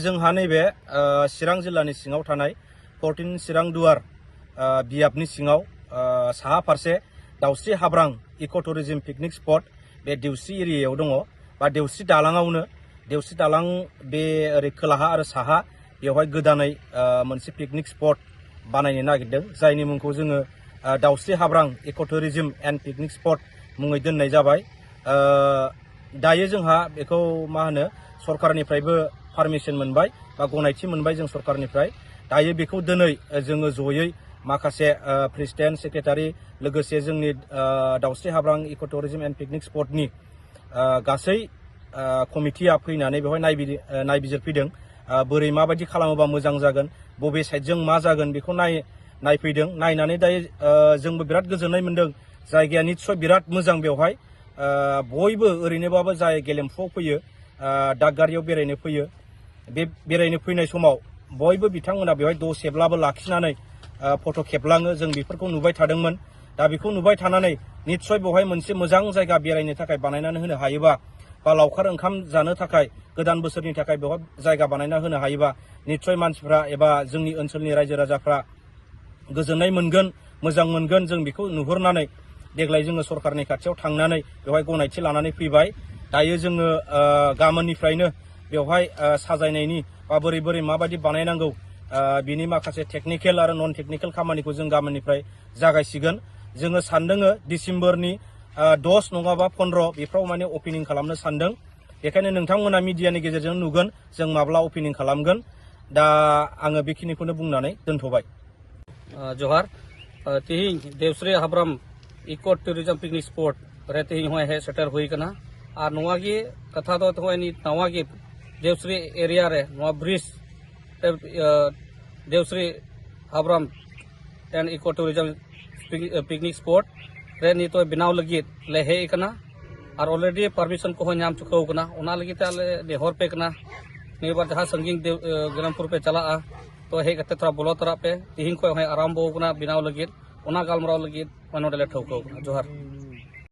जोंहा नैबे चिरां जिल्लानि सिङाव थानाय 14 चिरां दुवार बियाबनि सिङाव साहा फारसे दाउस्रि हाब्रां इक' टुरिजम पिकनिक स्पट बे देवस्रि एरियायाव दङ बा देवस्रि दालाङावनो देवस्रि दालां बे ओरै खोलाहा आरो साहा बेवहाय गोदानै मोनसे पिकनिक स्पट बानायनो नागिरदों जायनि मुंखौ जोङो दाउस्रि हाब्रां इक' टुरिजम एन्ड पिकनिक स्पट मुङै दोननाय जाबाय। दायो जोंहा बेखौ मा होनो सरकारनिफ्रायबो पारमिसन मोनबाय बा गनायथि मोनबाय जों सरकारनिफ्राय। दायो बेखौ दिनै जोङो जयै माखासे प्रेसिडेन्ट सेक्रेटारि लोगोसे जोंनि दाउस्रि हाब्रां इक' टुरिजम एन्ड पिकनिक स्पटनि गासै कमिटिया फैनानै बेवहाय नायबिजिरफैदों बोरै माबायदि खालामोबा मोजां जागोन बबे साइडजों मा जागोन बेखौ नायफैदों। नायनानै दायो जोंबो बिराद गोजोननाय मोन्दों। जायगाया निस्सय बिराद मोजां। बेवहाय बयबो ओरैनोबाबो जाय गेलेमफुआव फैयो दागगारियाव बेरायनो फैयो बे बेरायनो फैनाय समाव बयबो बिथांमोना बेवहाय दसेब्लाबो लाखिनानै फट' खेबलाङो। जों बेफोरखौ नुबाय थादोंमोन। दा बेखौ नुबाय थानानै निस्सय बेवहाय मोनसे मोजां जायगा बेरायनो थाखाय बानायनानै होनो हायोबा बा लावखार ओंखाम जानो थाखाय गोदान बोसोरनि थाखाय बेवहाय जायगा बानायना होनो हायोबा निस्सय मानसिफ्रा एबा जोंनि ओनसोलनि रायजो राजाफ्रा गोजोननाय मोनगोन, मोजां मोनगोन। जों बेखौ नुहुरनानै देग्लाय जोङो सरकारनि खाथियाव थांनानै बेवहाय गनायथि लानानै फैबाय। दायो जोङो गाबोननिफ्रायनो बेवहाय साजायनायनि बा बोरै माबायदि बानायनांगौ बिनि माखासे टेकनिकेल आरो नन टेकनिकेल खामानिखौ जों गाबोननिफ्राय जागायसिगोन। जोङो सानदों डिसेम्बरनि 10 नङाबा 15 बेफ्राव माने अपेनिं खालामनो सानदों। बेखायनो नोंथांमोना मिडियानि गेजेरजों नुगोन जों माब्ला अपेनिं खालामगोन। दा आङो बेखिनिखौनो बुंनानै दोनथ'बाय। जोहार तिहिं देवस्रि हाब्रां इक' टुरिजम पिकनिक स्पट रे तिहिं होय हे सेटर हुई कना आर नोवा गे कथा दो होय नि नवा गे देवस्रि एरिया रे नोवा ब्रिज देवस्रि हाब्रां and eco' tourism picnic spot रे नि तो बनाव लगी ले हे कना आर ऑलरेडी परमिशन को नाम चुकाव कना ओना लगी ते आले नेहर पे कना ने बार जहां संगीन गेलमपुर पे चला तो हे कते थोड़ा बोलो तरा पे तिहिं को आरंभ हो कना बनाव लगी ओना गालमराव लगी मनोडले ठोको जोहार।